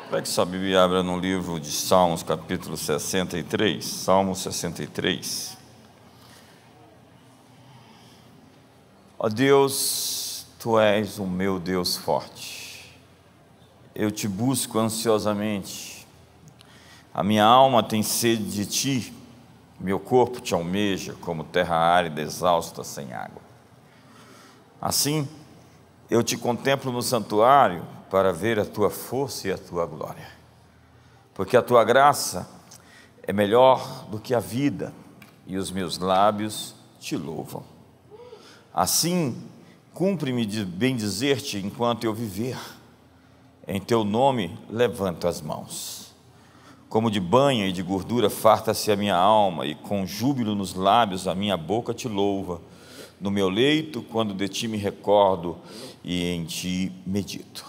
Pegue sua Bíblia e abra no livro de Salmos, capítulo 63. Salmo 63. Ó Deus, Tu és o meu Deus forte. Eu te busco ansiosamente. A minha alma tem sede de Ti. Meu corpo te almeja como terra árida, exausta, sem água. Assim, eu te contemplo no santuário para ver a Tua força e a Tua glória. Porque a Tua graça é melhor do que a vida, e os meus lábios te louvam. Assim, cumpre-me de bendizer-te enquanto eu viver. Em Teu nome levanto as mãos. Como de banha e de gordura farta-se a minha alma, e com júbilo nos lábios a minha boca te louva. No meu leito, quando de Ti me recordo, e em Ti medito,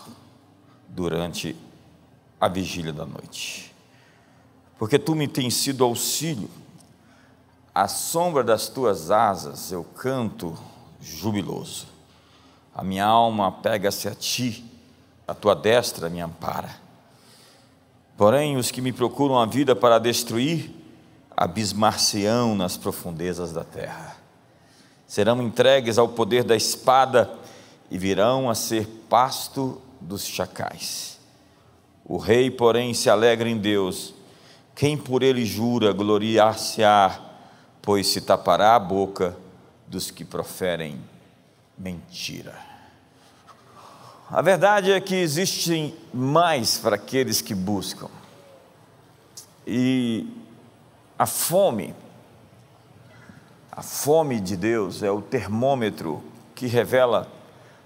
durante a vigília da noite. Porque Tu me tens sido auxílio, à sombra das Tuas asas eu canto jubiloso. A minha alma apega-se a Ti, a Tua destra me ampara. Porém, os que me procuram a vida para destruir, abismar-se-ão nas profundezas da terra. Serão entregues ao poder da espada e virão a ser pasto dos chacais. O rei, porém, se alegra em Deus. Quem por ele jura, gloriar-se-á, pois se tapará a boca dos que proferem mentira. A verdade é que existem mais para aqueles que buscam. E a fome de Deus é o termômetro que revela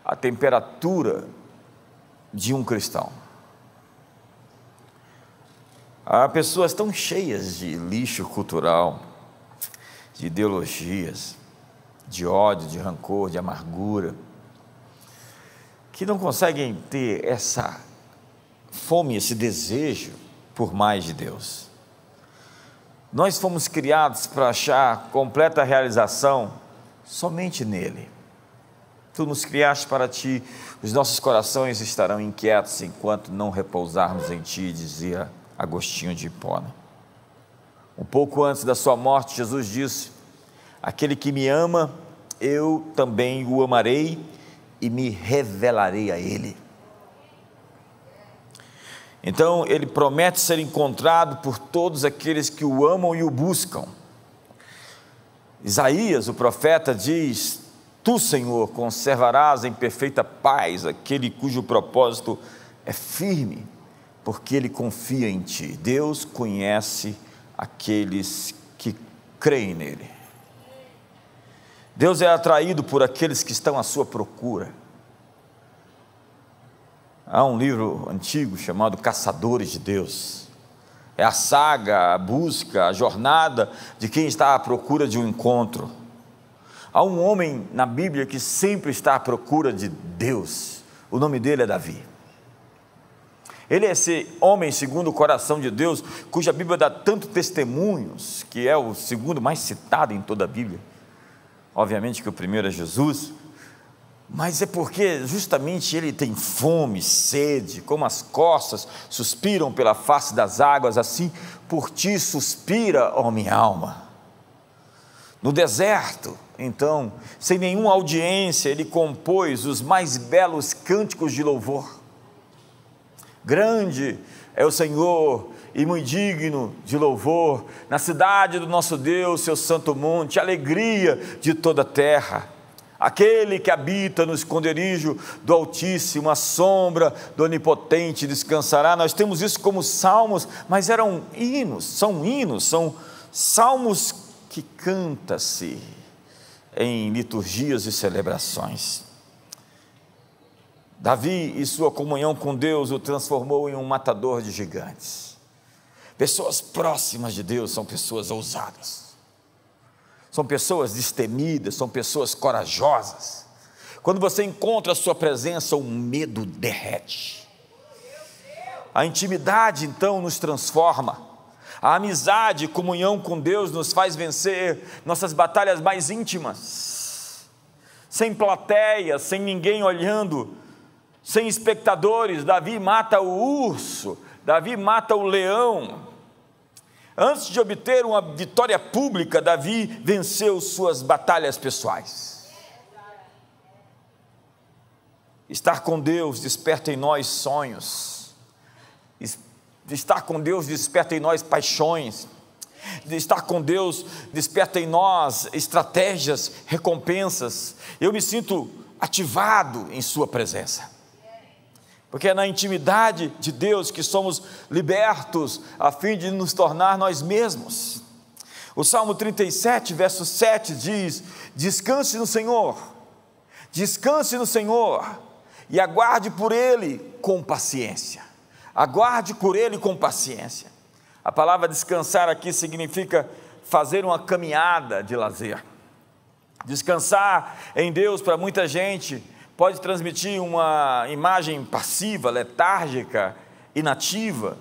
a temperatura de um cristão. Há pessoas tão cheias de lixo cultural, de ideologias, de ódio, de rancor, de amargura, que não conseguem ter essa fome, esse desejo por mais de Deus. Nós fomos criados para achar completa realização somente nele. Tu nos criaste para Ti, os nossos corações estarão inquietos enquanto não repousarmos em Ti, dizia Agostinho de Hipona. Um pouco antes da sua morte, Jesus disse: aquele que me ama, eu também o amarei e me revelarei a ele. Então, ele promete ser encontrado por todos aqueles que o amam e o buscam. Isaías, o profeta, diz: Tu, Senhor, conservarás em perfeita paz aquele cujo propósito é firme, porque ele confia em Ti. Deus conhece aqueles que creem nele. Deus é atraído por aqueles que estão à sua procura. Há um livro antigo chamado Caçadores de Deus. É a saga, a busca, a jornada de quem está à procura de um encontro. Há um homem na Bíblia que sempre está à procura de Deus. O nome dele é Davi. Ele é esse homem segundo o coração de Deus, cuja Bíblia dá tanto testemunhos, que é o segundo mais citado em toda a Bíblia. Obviamente que o primeiro é Jesus, mas é porque justamente ele tem fome, sede, como as costas suspiram pela face das águas, assim por Ti suspira, ó minha alma. No deserto, então, sem nenhuma audiência, ele compôs os mais belos cânticos de louvor. Grande é o Senhor e muito digno de louvor, na cidade do nosso Deus, seu santo monte, alegria de toda a terra. Aquele que habita no esconderijo do Altíssimo, a sombra do Onipotente descansará. Nós temos isso como salmos, mas eram hinos, são salmos que canta-se em liturgias e celebrações. Davi e sua comunhão com Deus o transformou em um matador de gigantes. Pessoas próximas de Deus são pessoas ousadas. São pessoas destemidas, são pessoas corajosas. Quando você encontra a sua presença, o medo derrete. A intimidade, então, nos transforma. A amizade e comunhão com Deus nos faz vencer nossas batalhas mais íntimas. Sem plateia, sem ninguém olhando, sem espectadores. Davi mata o urso Davi mata o leão. Antes de obter uma vitória pública, Davi venceu suas batalhas pessoais. Estar com Deus desperta em nós sonhos. Estar com Deus desperta em nós paixões. Estar com Deus desperta em nós estratégias, recompensas. Eu me sinto ativado em sua presença. Porque é na intimidade de Deus que somos libertos a fim de nos tornar nós mesmos. O Salmo 37, verso 7 diz: descanse no Senhor, e aguarde por Ele com paciência. Aguarde por Ele com paciência. A palavra descansar aqui significa fazer uma caminhada de lazer. Descansar em Deus para muita gente pode transmitir uma imagem passiva, letárgica, inativa,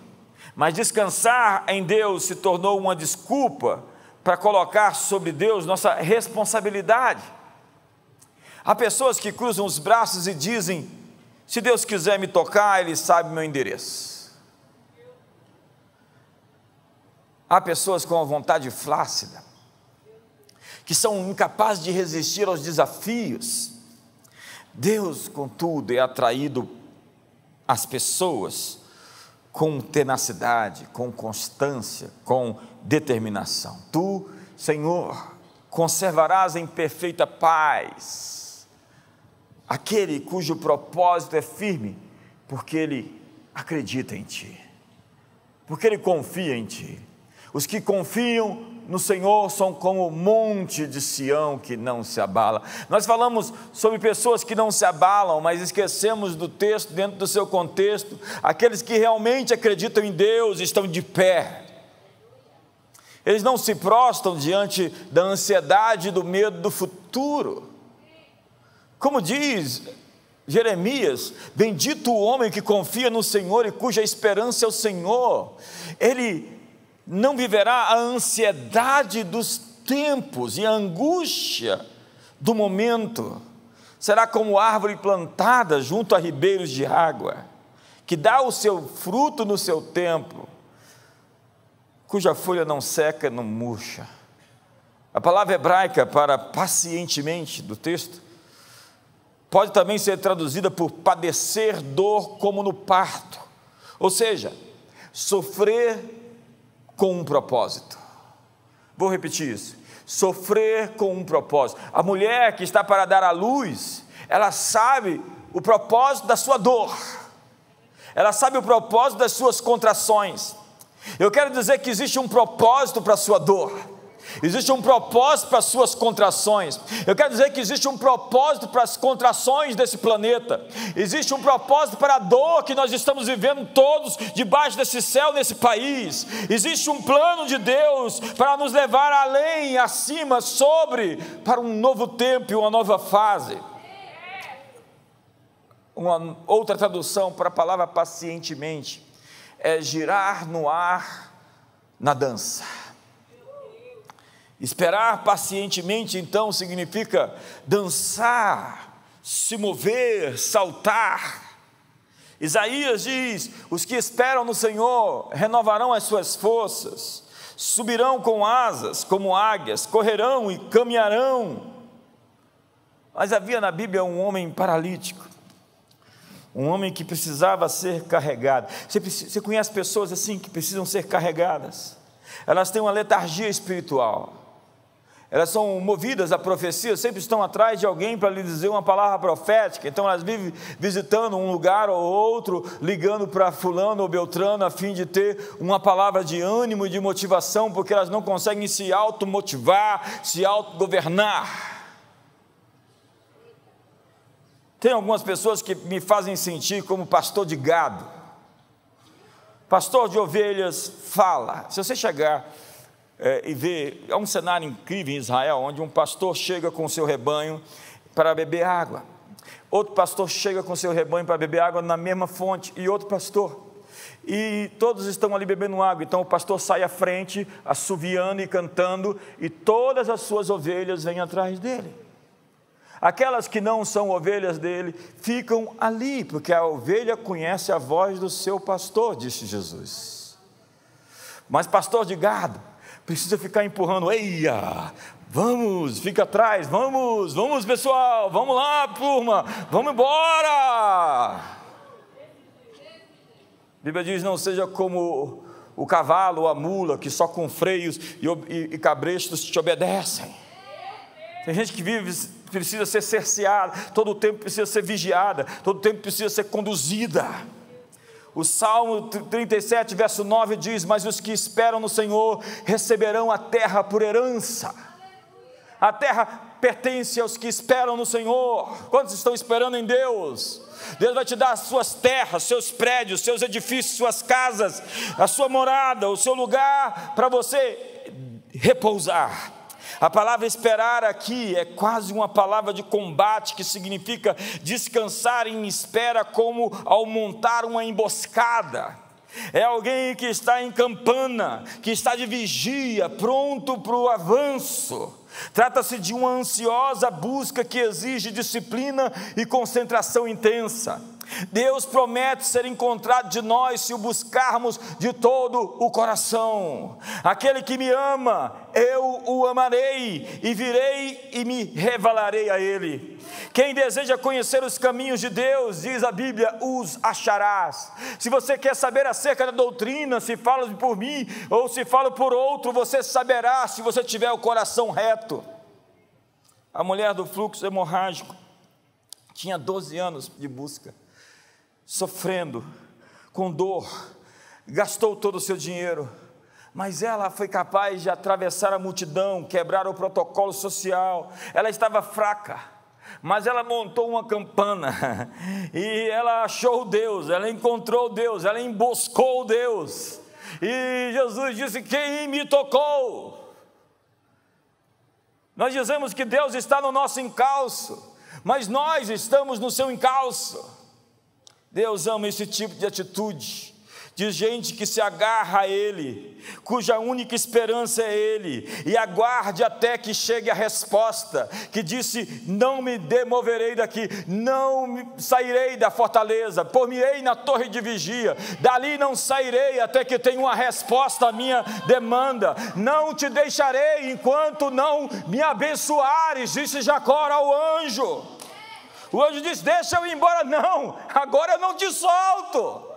mas descansar em Deus se tornou uma desculpa para colocar sobre Deus nossa responsabilidade. Há pessoas que cruzam os braços e dizem: se Deus quiser me tocar, Ele sabe meu endereço. Há pessoas com a vontade flácida, que são incapazes de resistir aos desafios. Deus, contudo, é atraído às pessoas com tenacidade, com constância, com determinação. Tu, Senhor, conservarás em perfeita paz aquele cujo propósito é firme, porque ele acredita em Ti, porque ele confia em Ti. Os que confiam no Senhor são como o monte de Sião que não se abala. Nós falamos sobre pessoas que não se abalam, mas esquecemos do texto dentro do seu contexto. Aqueles que realmente acreditam em Deus estão de pé. Eles não se prostram diante da ansiedade e do medo do futuro. Como diz Jeremias: bendito o homem que confia no Senhor e cuja esperança é o Senhor. Ele não viverá a ansiedade dos tempos e a angústia do momento. Será como árvore plantada junto a ribeiros de água, que dá o seu fruto no seu tempo, cuja folha não seca, não murcha. A palavra hebraica para pacientemente do texto pode também ser traduzida por padecer dor como no parto, ou seja, sofrer com um propósito. Vou repetir isso: sofrer com um propósito. A mulher que está para dar à luz, ela sabe o propósito da sua dor, ela sabe o propósito das suas contrações. Eu quero dizer que existe um propósito para a sua dor, existe um propósito para as suas contrações. Eu quero dizer que existe um propósito para as contrações desse planeta, existe um propósito para a dor que nós estamos vivendo todos debaixo desse céu, nesse país. Existe um plano de Deus para nos levar além, acima, sobre, para um novo tempo e uma nova fase. Uma outra tradução para a palavra pacientemente é girar no ar na dança. Esperar pacientemente, então, significa dançar, se mover, saltar. Isaías diz: os que esperam no Senhor renovarão as suas forças, subirão com asas como águias, correrão e caminharão. Mas havia na Bíblia um homem paralítico, um homem que precisava ser carregado. Você conhece pessoas assim que precisam ser carregadas? Elas têm uma letargia espiritual, elas são movidas à profecia, sempre estão atrás de alguém para lhe dizer uma palavra profética. Então elas vivem visitando um lugar ou outro, ligando para fulano ou beltrano a fim de ter uma palavra de ânimo e de motivação, porque elas não conseguem se automotivar, se autogovernar. Tem algumas pessoas que me fazem sentir como pastor de gado. Pastor de ovelhas fala. Se você chegar e ver, é um cenário incrível em Israel, onde um pastor chega com o seu rebanho para beber água, outro pastor chega com o seu rebanho para beber água na mesma fonte, e outro pastor, e todos estão ali bebendo água. Então o pastor sai à frente, assoviando e cantando, e todas as suas ovelhas vêm atrás dele. Aquelas que não são ovelhas dele ficam ali, porque a ovelha conhece a voz do seu pastor, disse Jesus. Mas pastor de gado precisa ficar empurrando: eia, vamos, fica atrás, vamos pessoal, vamos lá turma, vamos embora. A Bíblia diz: não seja como o cavalo ou a mula, que só com freios e cabrestos te obedecem. Tem gente que precisa ser cerceada, todo o tempo precisa ser vigiada, todo o tempo precisa ser conduzida. O Salmo 37, verso 9 diz: mas os que esperam no Senhor receberão a terra por herança. A terra pertence aos que esperam no Senhor. Quantos estão esperando em Deus? Deus vai te dar as suas terras, seus prédios, seus edifícios, suas casas, a sua morada, o seu lugar para você repousar. A palavra esperar aqui é quase uma palavra de combate, que significa descansar em espera, como ao montar uma emboscada. É alguém que está em campana, que está de vigia, pronto para o avanço. Trata-se de uma ansiosa busca que exige disciplina e concentração intensa. Deus promete ser encontrado de nós se o buscarmos de todo o coração. Aquele que me ama, eu o amarei, e virei e me revelarei a ele. Quem deseja conhecer os caminhos de Deus, diz a Bíblia, os acharás. Se você quer saber acerca da doutrina, se fala por mim ou se fala por outro, você saberá, se você tiver o coração reto. A mulher do fluxo hemorrágico tinha 12 anos de busca, sofrendo, com dor, gastou todo o seu dinheiro, mas ela foi capaz de atravessar a multidão, quebrar o protocolo social. Ela estava fraca, mas ela montou uma campana, e ela achou Deus, ela encontrou Deus, ela emboscou Deus, e Jesus disse: quem me tocou? Nós dizemos que Deus está no nosso encalço, mas nós estamos no seu encalço. Deus ama esse tipo de atitude, de gente que se agarra a Ele, cuja única esperança é Ele, e aguarde até que chegue a resposta, que disse: não me demoverei daqui, não sairei da fortaleza, por-me-ei na torre de vigia, dali não sairei até que tenha uma resposta à minha demanda, não te deixarei enquanto não me abençoares, disse Jacó ao anjo. O anjo disse: deixa eu ir embora. Não, agora eu não te solto.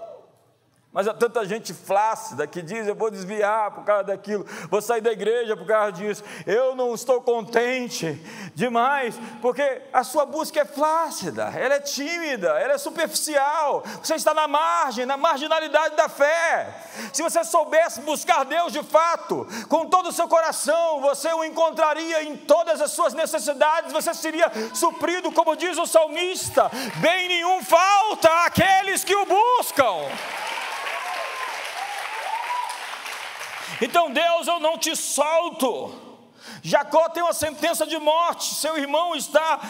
Mas há tanta gente flácida que diz: eu vou desviar por causa daquilo, vou sair da igreja por causa disso, eu não estou contente demais, porque a sua busca é flácida, ela é tímida, ela é superficial, você está na margem, na marginalidade da fé. Se você soubesse buscar Deus de fato, com todo o seu coração, você o encontraria em todas as suas necessidades, você seria suprido, como diz o salmista: bem nenhum falta àqueles que o buscam. Então, Deus, eu não te solto. Jacó tem uma sentença de morte, seu irmão está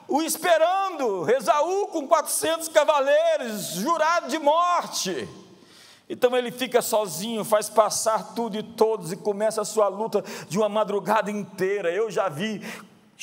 o esperando, Esaú com 400 cavaleiros, jurado de morte. Então ele fica sozinho, faz passar tudo e todos, e começa a sua luta de uma madrugada inteira. Eu já vi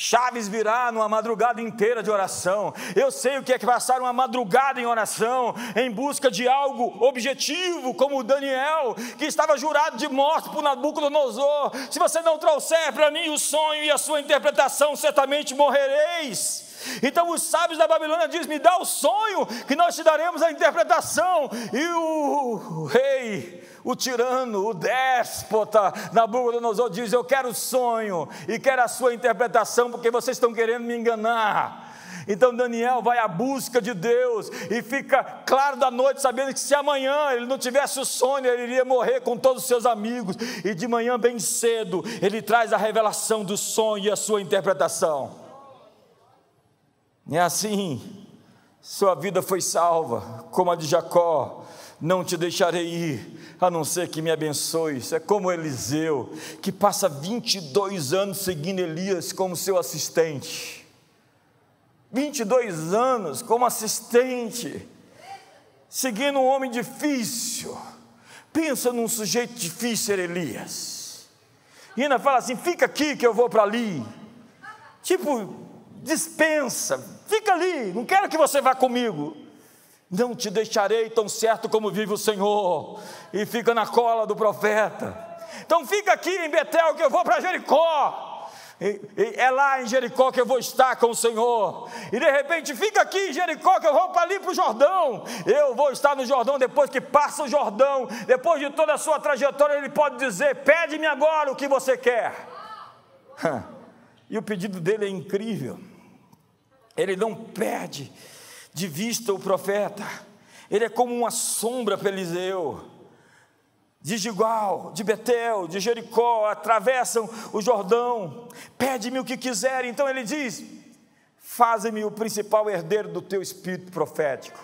chaves virar numa madrugada inteira de oração. Eu sei o que é passar uma madrugada em oração, em busca de algo objetivo, como Daniel, que estava jurado de morte por Nabucodonosor. Se você não trouxer para mim o sonho e a sua interpretação, certamente morrereis. Então os sábios da Babilônia dizem: me dá o sonho, que nós te daremos a interpretação. E o rei, o tirano, o déspota Nabucodonosor diz: eu quero o sonho e quero a sua interpretação, porque vocês estão querendo me enganar. Então Daniel vai à busca de Deus, e fica claro da noite, sabendo que se amanhã ele não tivesse o sonho, ele iria morrer com todos os seus amigos. E de manhã bem cedo ele traz a revelação do sonho e a sua interpretação. E assim sua vida foi salva, como a de Jacó. Não te deixarei ir, a não ser que me abençoes. É como Eliseu, que passa 22 anos seguindo Elias como seu assistente. 22 anos como assistente, seguindo um homem difícil. Pensa num sujeito difícil, era Elias. E ainda fala assim: fica aqui que eu vou para ali. Tipo, dispensa, fica ali, não quero que você vá comigo. Não te deixarei tão certo como vive o Senhor. E fica na cola do profeta. Então fica aqui em Betel que eu vou para Jericó. É lá em Jericó que eu vou estar com o Senhor. E de repente fica aqui em Jericó que eu vou para ali para o Jordão. Eu vou estar no Jordão depois que passa o Jordão. Depois de toda a sua trajetória ele pode dizer: pede-me agora o que você quer. E o pedido dele é incrível. Ele não perde de vista o profeta. Ele é como uma sombra para Eliseu. De Gilgal, de Betel, de Jericó, atravessam o Jordão. Pede-me o que quiser. Então ele diz: faze-me o principal herdeiro do teu espírito profético.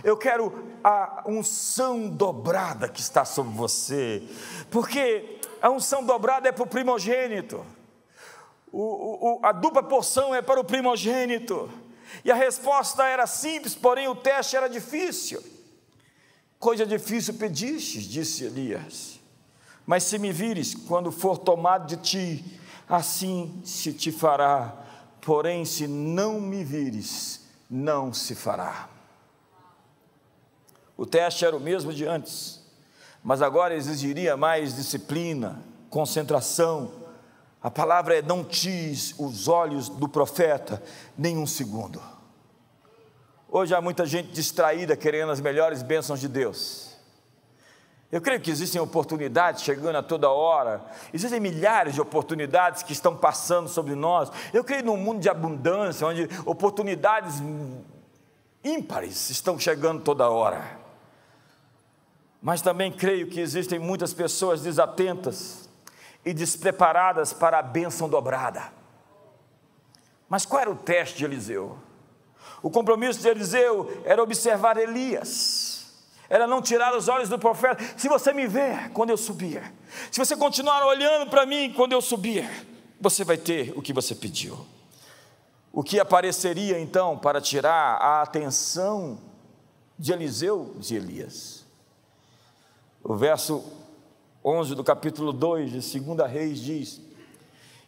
Eu quero a unção dobrada que está sobre você, porque a unção dobrada é para o primogênito. A dupla porção é para o primogênito. E a resposta era simples, porém o teste era difícil. Coisa difícil pedistes, disse Elias, mas se me vires quando for tomado de ti, assim se te fará, porém se não me vires, não se fará. O teste era o mesmo de antes, mas agora exigiria mais disciplina, concentração. A palavra é: não tires os olhos do profeta nem um segundo. Hoje há muita gente distraída querendo as melhores bênçãos de Deus. Eu creio que existem oportunidades chegando a toda hora, existem milhares de oportunidades que estão passando sobre nós. Eu creio num mundo de abundância, onde oportunidades ímpares estão chegando toda hora. Mas também creio que existem muitas pessoas desatentas e despreparadas para a bênção dobrada. Mas qual era o teste de Eliseu? O compromisso de Eliseu era observar Elias, era não tirar os olhos do profeta. Se você me ver quando eu subir, se você continuar olhando para mim quando eu subir, você vai ter o que você pediu. O que apareceria então para tirar a atenção de Eliseu de Elias? O verso 11 do capítulo 2 de 2 Reis diz: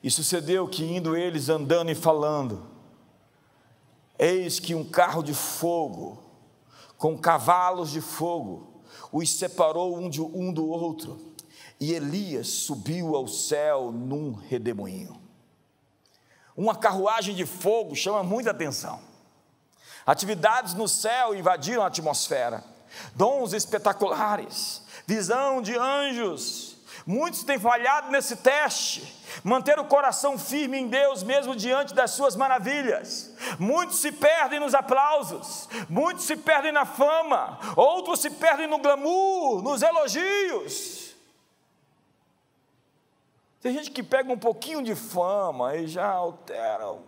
e sucedeu que indo eles andando e falando, eis que um carro de fogo, com cavalos de fogo, os separou um do outro, e Elias subiu ao céu num redemoinho. Uma carruagem de fogo chama muita atenção. Atividades no céu invadiram a atmosfera, dons espetaculares, visão de anjos. Muitos têm falhado nesse teste, manter o coração firme em Deus mesmo diante das suas maravilhas. Muitos se perdem nos aplausos, muitos se perdem na fama, outros se perdem no glamour, nos elogios. Tem gente que pega um pouquinho de fama e já altera.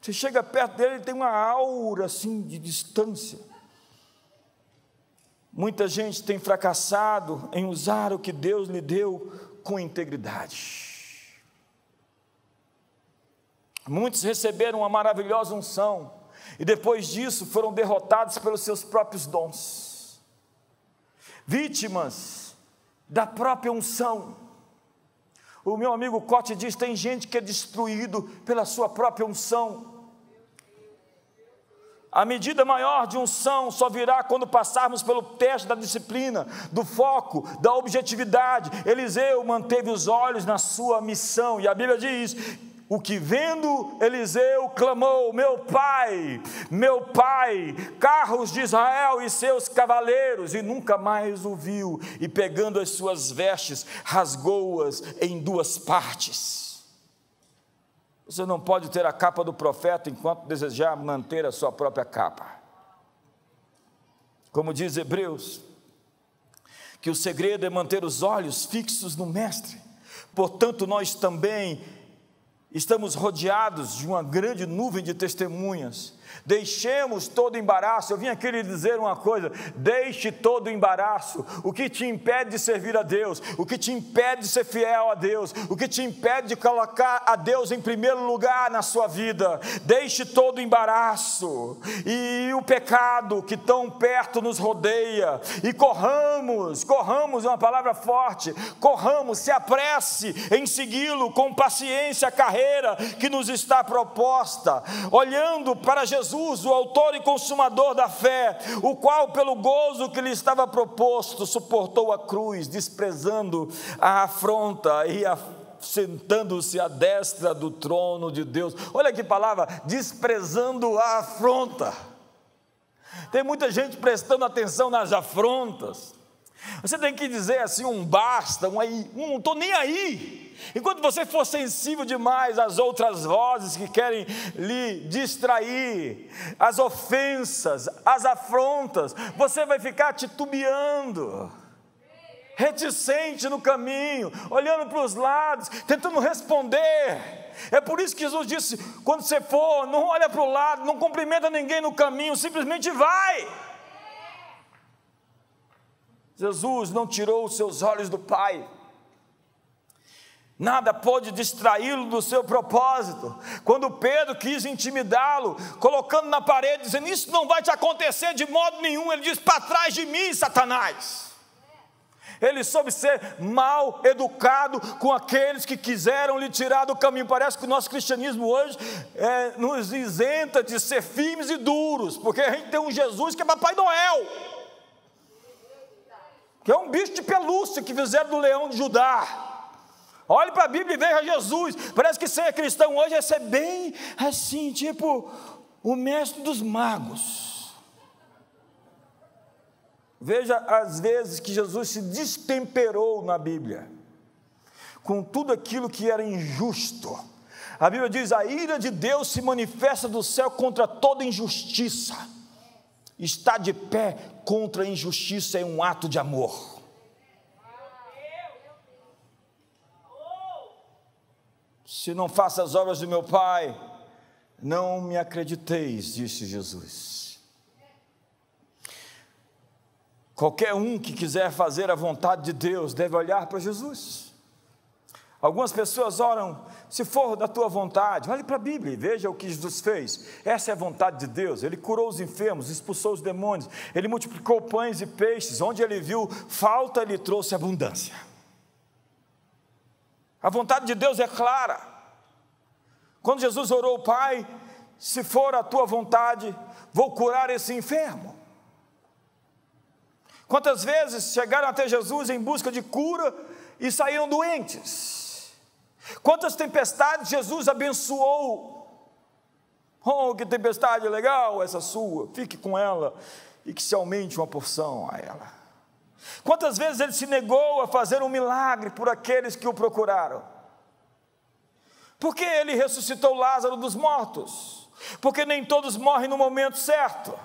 Você chega perto dele, ele tem uma aura assim de distância. Muita gente tem fracassado em usar o que Deus lhe deu com integridade. Muitos receberam uma maravilhosa unção e depois disso foram derrotados pelos seus próprios dons, vítimas da própria unção. O meu amigo Cote diz: tem gente que é destruído pela sua própria unção. A medida maior de unção só virá quando passarmos pelo teste da disciplina, do foco, da objetividade. Eliseu manteve os olhos na sua missão, e a Bíblia diz: o que vendo Eliseu clamou: meu pai, carros de Israel e seus cavaleiros, e nunca mais o viu, e pegando as suas vestes, rasgou-as em duas partes. Você não pode ter a capa do profeta enquanto desejar manter a sua própria capa. Como diz Hebreus, que o segredo é manter os olhos fixos no Mestre. Portanto, nós também estamos rodeados de uma grande nuvem de testemunhas. Deixemos todo embaraço. Eu vim aqui lhe dizer uma coisa: deixe todo embaraço. O que te impede de servir a Deus, o que te impede de ser fiel a Deus, o que te impede de colocar a Deus em primeiro lugar na sua vida, deixe todo embaraço e o pecado que tão perto nos rodeia, e corramos, é uma palavra forte, corramos, se apresse em segui-lo com paciência a carreira que nos está proposta, olhando para Jesus, o autor e consumador da fé, o qual pelo gozo que lhe estava proposto, suportou a cruz, desprezando a afronta e sentando-se à destra do trono de Deus. Olha que palavra, desprezando a afronta. Tem muita gente prestando atenção nas afrontas. Você tem que dizer assim, um basta, não estou nem aí. Enquanto você for sensível demais às outras vozes que querem lhe distrair, as ofensas, as afrontas, você vai ficar titubeando, reticente no caminho, olhando para os lados, tentando responder. É por isso que Jesus disse: quando você for, não olha para o lado, não cumprimenta ninguém no caminho, simplesmente vai. Jesus não tirou os seus olhos do Pai. Nada pôde distraí-lo do seu propósito. Quando Pedro quis intimidá-lo, colocando na parede, dizendo: isso não vai te acontecer de modo nenhum, ele diz: para trás de mim, Satanás. Ele soube ser mal educado com aqueles que quiseram lhe tirar do caminho. Parece que o nosso cristianismo hoje nos isenta de ser firmes e duros, porque a gente tem um Jesus que é Papai Noel, que é um bicho de pelúcia que fizeram do leão de Judá. Olhe para a Bíblia e veja Jesus. Parece que ser cristão hoje é ser bem assim, tipo o mestre dos magos. Veja as vezes que Jesus se destemperou na Bíblia com tudo aquilo que era injusto. A Bíblia diz: a ira de Deus se manifesta do céu contra toda injustiça. Estar de pé contra a injustiça é um ato de amor. Se não faço as obras do meu Pai, não me acrediteis, disse Jesus. Qualquer um que quiser fazer a vontade de Deus deve olhar para Jesus. Algumas pessoas oram: se for da tua vontade. Olhe para a Bíblia e veja o que Jesus fez. Essa é a vontade de Deus. Ele curou os enfermos, expulsou os demônios, ele multiplicou pães e peixes. Onde ele viu falta, ele trouxe abundância. A vontade de Deus é clara. Quando Jesus orou: Pai, se for a tua vontade, vou curar esse enfermo. Quantas vezes chegaram até Jesus em busca de cura e saíram doentes? Quantas tempestades Jesus abençoou? Oh, que tempestade legal essa sua, fique com ela e que se aumente uma porção a ela. Quantas vezes ele se negou a fazer um milagre por aqueles que o procuraram? Porque ele ressuscitou Lázaro dos mortos? Porque nem todos morrem no momento certo.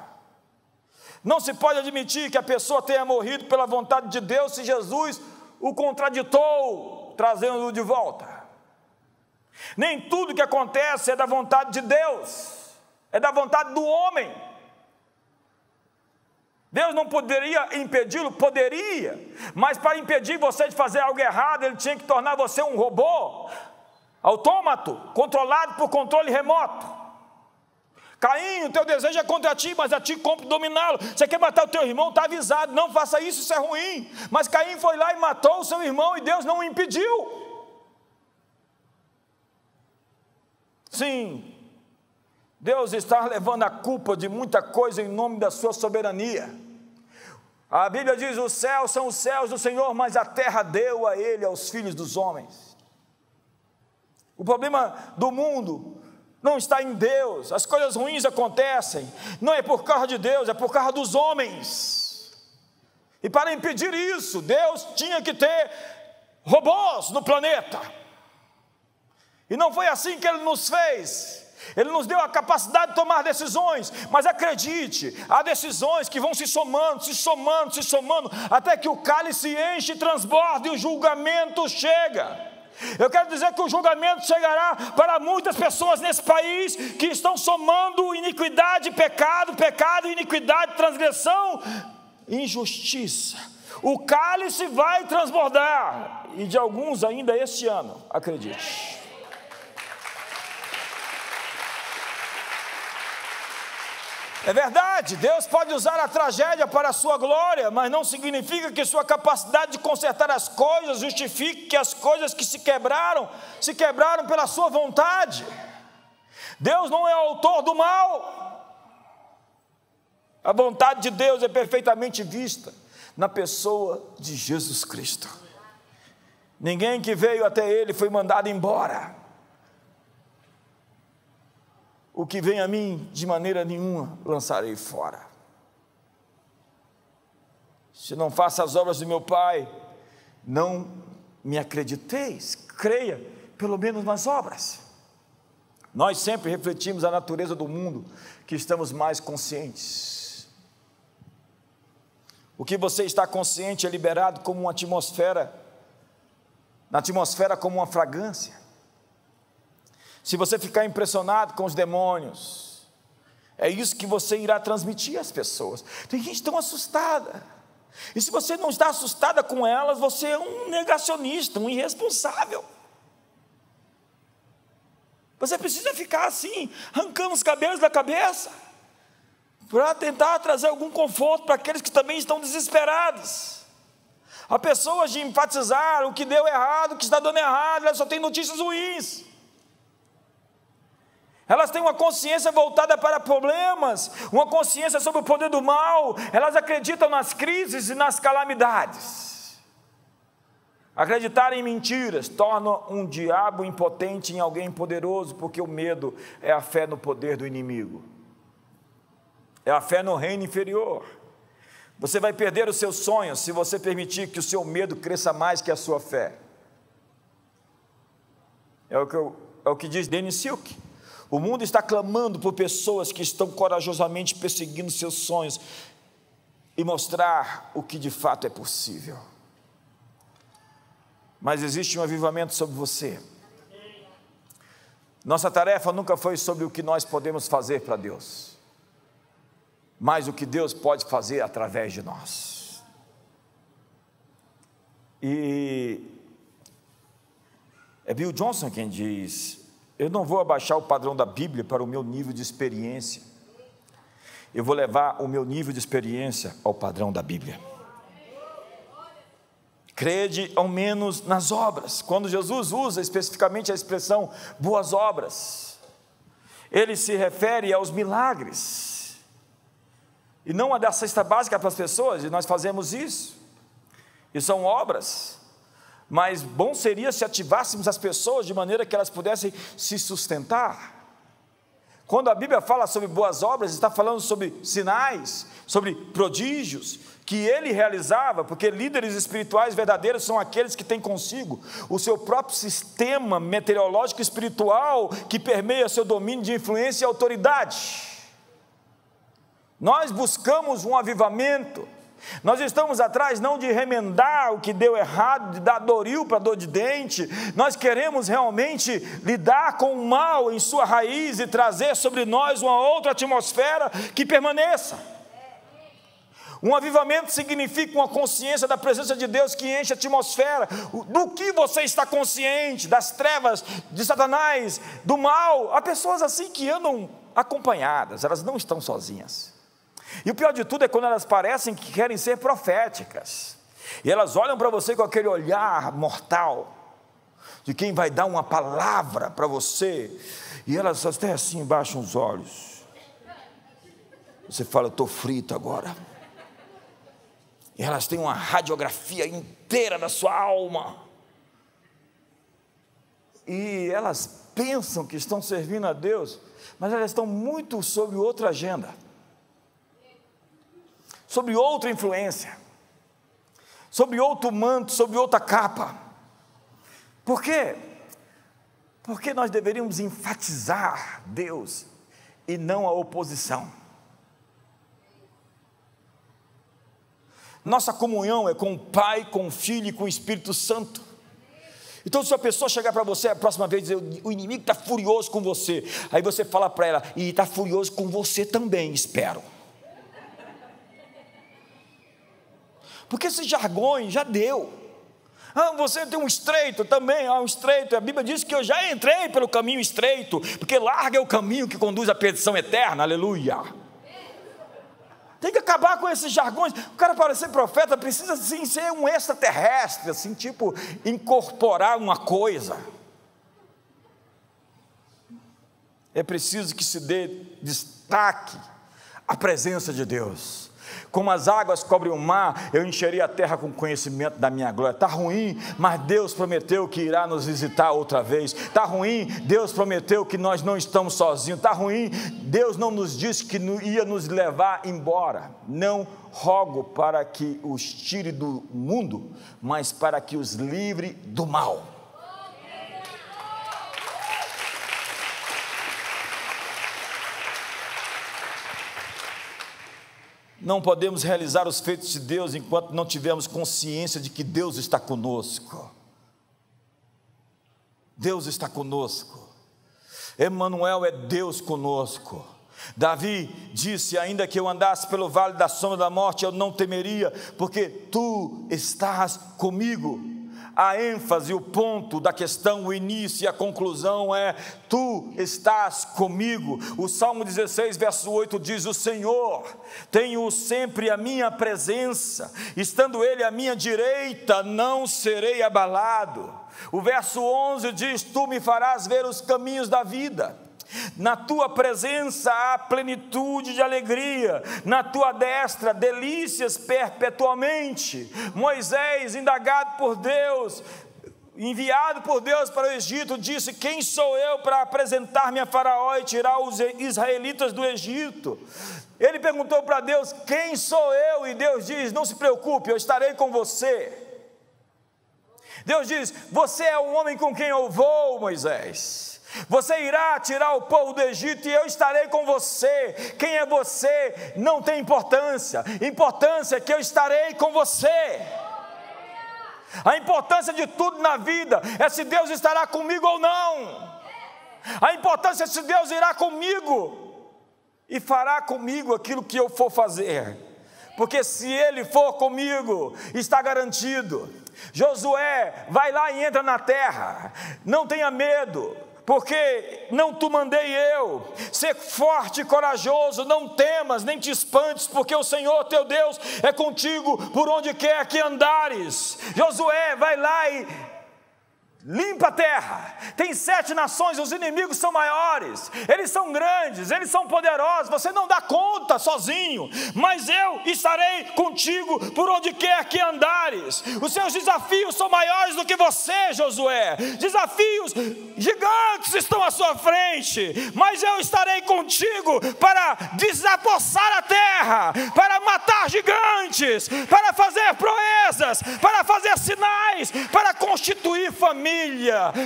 Não se pode admitir que a pessoa tenha morrido pela vontade de Deus se Jesus o contraditou, trazendo-o de volta. Nem tudo que acontece é da vontade de Deus, é da vontade do homem. Deus não poderia impedi-lo? Poderia, mas para impedir você de fazer algo errado, ele tinha que tornar você um robô, autômato, controlado por controle remoto. Caim, o teu desejo é contra ti, mas a ti compre dominá-lo. Você quer matar o teu irmão? Está avisado, não faça isso, isso é ruim. Mas Caim foi lá e matou o seu irmão e Deus não o impediu. Sim, Deus está levando a culpa de muita coisa em nome da sua soberania. A Bíblia diz: os céus são os céus do Senhor, mas a terra deu a ele, aos filhos dos homens. O problema do mundo não está em Deus. As coisas ruins acontecem, não é por causa de Deus, é por causa dos homens. E para impedir isso, Deus tinha que ter robôs no planeta. E não foi assim que Ele nos fez. Ele nos deu a capacidade de tomar decisões, mas acredite, há decisões que vão se somando, até que o cálice enche e transborda e o julgamento chega. Eu quero dizer que o julgamento chegará para muitas pessoas nesse país que estão somando iniquidade, pecado, pecado, iniquidade, transgressão, injustiça. O cálice vai transbordar, e de alguns ainda este ano, acredite. É verdade, Deus pode usar a tragédia para a sua glória, mas não significa que sua capacidade de consertar as coisas justifique que as coisas que se quebraram pela sua vontade. Deus não é autor do mal. A vontade de Deus é perfeitamente vista na pessoa de Jesus Cristo. Ninguém que veio até Ele foi mandado embora. O que vem a mim, de maneira nenhuma lançarei fora. Se não faço as obras de meu Pai, não me acrediteis, creia pelo menos nas obras. Nós sempre refletimos a natureza do mundo, que estamos mais conscientes. O que você está consciente é liberado como uma atmosfera, na atmosfera como uma fragrância. Se você ficar impressionado com os demônios, é isso que você irá transmitir às pessoas. Tem gente tão assustada, e se você não está assustada com elas, você é um negacionista, um irresponsável. Você precisa ficar assim, arrancando os cabelos da cabeça, para tentar trazer algum conforto para aqueles que também estão desesperados. Há pessoas de enfatizar o que deu errado, o que está dando errado, elas só têm notícias ruins. Elas têm uma consciência voltada para problemas, uma consciência sobre o poder do mal, elas acreditam nas crises e nas calamidades. Acreditar em mentiras torna um diabo impotente em alguém poderoso, porque o medo é a fé no poder do inimigo, é a fé no reino inferior. Você vai perder os seus sonhos se você permitir que o seu medo cresça mais que a sua fé. É o que diz Dennis Silk. O mundo está clamando por pessoas que estão corajosamente perseguindo seus sonhos e mostrar o que de fato é possível. Mas existe um avivamento sobre você. Nossa tarefa nunca foi sobre o que nós podemos fazer para Deus, mas o que Deus pode fazer através de nós. E é Bill Johnson quem diz: eu não vou abaixar o padrão da Bíblia para o meu nível de experiência, eu vou levar o meu nível de experiência ao padrão da Bíblia. Crede ao menos nas obras. Quando Jesus usa especificamente a expressão boas obras, ele se refere aos milagres, e não a da cesta básica para as pessoas, e nós fazemos isso, e são obras. Mas bom seria se ativássemos as pessoas de maneira que elas pudessem se sustentar. Quando a Bíblia fala sobre boas obras, está falando sobre sinais, sobre prodígios que ele realizava, porque líderes espirituais verdadeiros são aqueles que têm consigo o seu próprio sistema meteorológico espiritual que permeia seu domínio de influência e autoridade. Nós buscamos um avivamento. Nós estamos atrás não de remendar o que deu errado, de dar doril para dor de dente. Nós queremos realmente lidar com o mal em sua raiz e trazer sobre nós uma outra atmosfera que permaneça. Um avivamento significa uma consciência da presença de Deus que enche a atmosfera. Do que você está consciente? Das trevas, de Satanás, do mal. Há pessoas assim que andam acompanhadas, elas não estão sozinhas. E o pior de tudo é quando elas parecem que querem ser proféticas, e elas olham para você com aquele olhar mortal, de quem vai dar uma palavra para você, e elas até assim baixam os olhos. Você fala: eu estou frito agora. E elas têm uma radiografia inteira da sua alma, e elas pensam que estão servindo a Deus, mas elas estão muito sobre outra agenda, sobre outra influência, sobre outro manto, sobre outra capa. Por quê? Porque nós deveríamos enfatizar Deus e não a oposição. Nossa comunhão é com o Pai, com o Filho e com o Espírito Santo. Então, se a pessoa chegar para você a próxima vez e dizer: o inimigo está furioso com você, aí você fala para ela: e está furioso com você também, espero. Porque esses jargões já deu. Você tem um estreito também, um estreito. A Bíblia diz que eu já entrei pelo caminho estreito, porque largo é o caminho que conduz à perdição eterna, aleluia. Tem que acabar com esses jargões. O cara, para ser profeta, precisa sim ser um extraterrestre, assim, tipo, incorporar uma coisa. É preciso que se dê destaque à presença de Deus. Como as águas cobrem o mar, eu encherei a terra com conhecimento da minha glória. Está ruim, mas Deus prometeu que irá nos visitar outra vez. Está ruim, Deus prometeu que nós não estamos sozinhos. Está ruim, Deus não nos disse que ia nos levar embora. Não rogo para que os tire do mundo, mas para que os livre do mal. Não podemos realizar os feitos de Deus enquanto não tivermos consciência de que Deus está conosco. Deus está conosco. Emanuel é Deus conosco. Davi disse: ainda que eu andasse pelo vale da sombra da morte, eu não temeria, porque tu estás comigo. A ênfase, o ponto da questão, o início e a conclusão é: tu estás comigo. O Salmo 16, verso 8 diz: o Senhor, tenho sempre a minha presença, estando Ele à minha direita, não serei abalado. O verso 11 diz: tu me farás ver os caminhos da vida. Na tua presença há plenitude de alegria, na tua destra delícias perpetuamente. Moisés, indagado por Deus, enviado por Deus para o Egito, disse: quem sou eu para apresentar-me a Faraó e tirar os israelitas do Egito? Ele perguntou para Deus: quem sou eu? E Deus diz: não se preocupe, eu estarei com você. Deus diz: você é o homem com quem eu vou, Moisés. Você irá tirar o povo do Egito e eu estarei com você. Quem é você não tem importância. Importância é que eu estarei com você. A importância de tudo na vida é se Deus estará comigo ou não. A importância é se Deus irá comigo e fará comigo aquilo que eu for fazer. Porque se Ele for comigo, está garantido. Josué, vai lá e entra na terra. Não tenha medo, porque não te mandei eu. Ser forte e corajoso, não temas, nem te espantes, porque o Senhor teu Deus é contigo por onde quer que andares. Josué, vai lá e limpa a terra. Tem 7 nações, os inimigos são maiores, eles são grandes, eles são poderosos, você não dá conta sozinho, mas eu estarei contigo por onde quer que andares. Os seus desafios são maiores do que você, Josué. Desafios gigantes estão à sua frente, mas eu estarei contigo para desapossar a terra, para matar gigantes, para fazer proezas, para fazer sinais, para constituir família,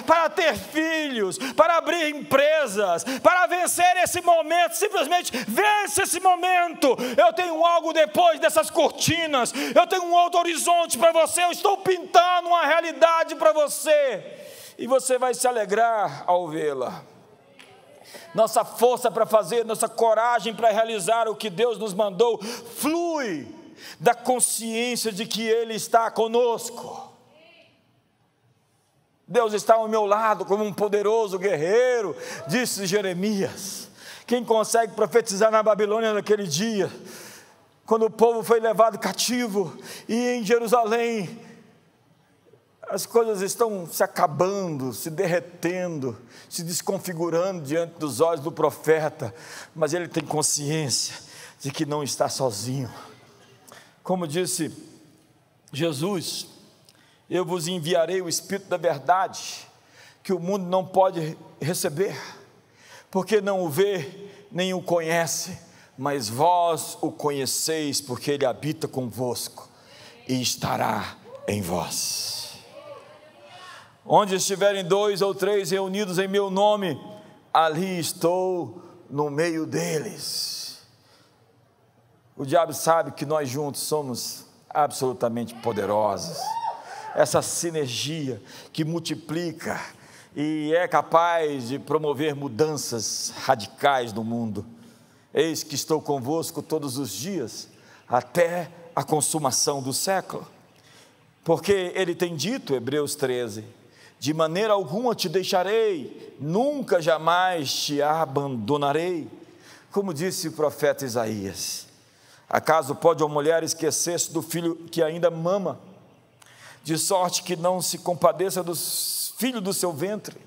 para ter filhos, para abrir empresas, para vencer esse momento. Simplesmente vence esse momento. Eu tenho algo depois dessas cortinas, eu tenho um outro horizonte para você, eu estou pintando uma realidade para você, e você vai se alegrar ao vê-la. Nossa força para fazer, nossa coragem para realizar o que Deus nos mandou, flui da consciência de que Ele está conosco. Deus está ao meu lado como um poderoso guerreiro, disse Jeremias. Quem consegue profetizar na Babilônia naquele dia, quando o povo foi levado cativo, e em Jerusalém as coisas estão se acabando, se derretendo, se desconfigurando diante dos olhos do profeta, mas ele tem consciência de que não está sozinho. Como disse Jesus: eu vos enviarei o Espírito da verdade, que o mundo não pode receber, porque não o vê, nem o conhece, mas vós o conheceis, porque Ele habita convosco e estará em vós. Onde estiverem 2 ou 3 reunidos em meu nome, ali estou no meio deles. O diabo sabe que nós juntos somos absolutamente poderosos. essa sinergia que multiplica e é capaz de promover mudanças radicais no mundo. Eis que estou convosco todos os dias, até a consumação do século. Porque ele tem dito, Hebreus 13, de maneira alguma te deixarei, nunca jamais te abandonarei. Como disse o profeta Isaías, acaso pode uma mulher esquecer-se do filho que ainda mama, de sorte que não se compadeça dos filhos do seu ventre?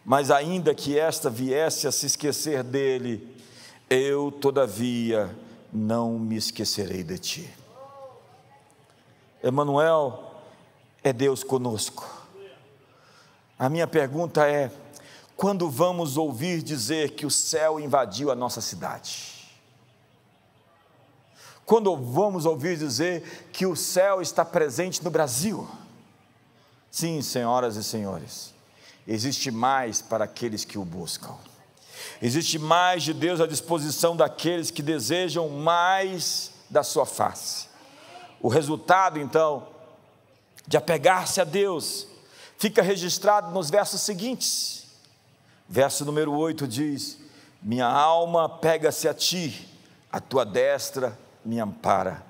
Mas ainda que esta viesse a se esquecer dele, eu todavia não me esquecerei de ti. Emanuel é Deus conosco. A minha pergunta é: quando vamos ouvir dizer que o céu invadiu a nossa cidade? Quando vamos ouvir dizer que o céu está presente no Brasil? Sim, senhoras e senhores, existe mais para aqueles que o buscam. Existe mais de Deus à disposição daqueles que desejam mais da sua face. O resultado, então, de apegar-se a Deus, fica registrado nos versos seguintes. Verso número 8 diz: minha alma pega-se a ti, a tua destra me ampara.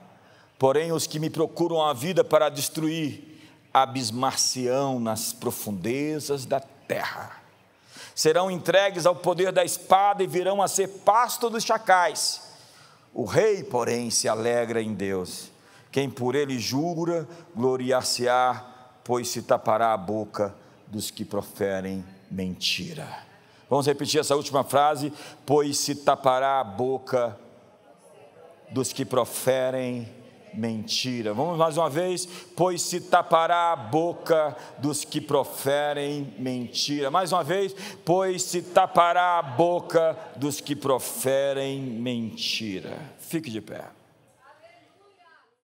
Porém os que me procuram a vida para destruir, abismar-se-ão nas profundezas da terra. Serão entregues ao poder da espada e virão a ser pasto dos chacais. O rei, porém, se alegra em Deus. Quem por ele jura, gloriar-se-á, pois se tapará a boca dos que proferem mentira. Vamos repetir essa última frase: pois se tapará a boca dos que proferem mentira. Vamos mais uma vez: pois se tapará a boca dos que proferem mentira. Mais uma vez: pois se tapará a boca dos que proferem mentira. Fique de pé.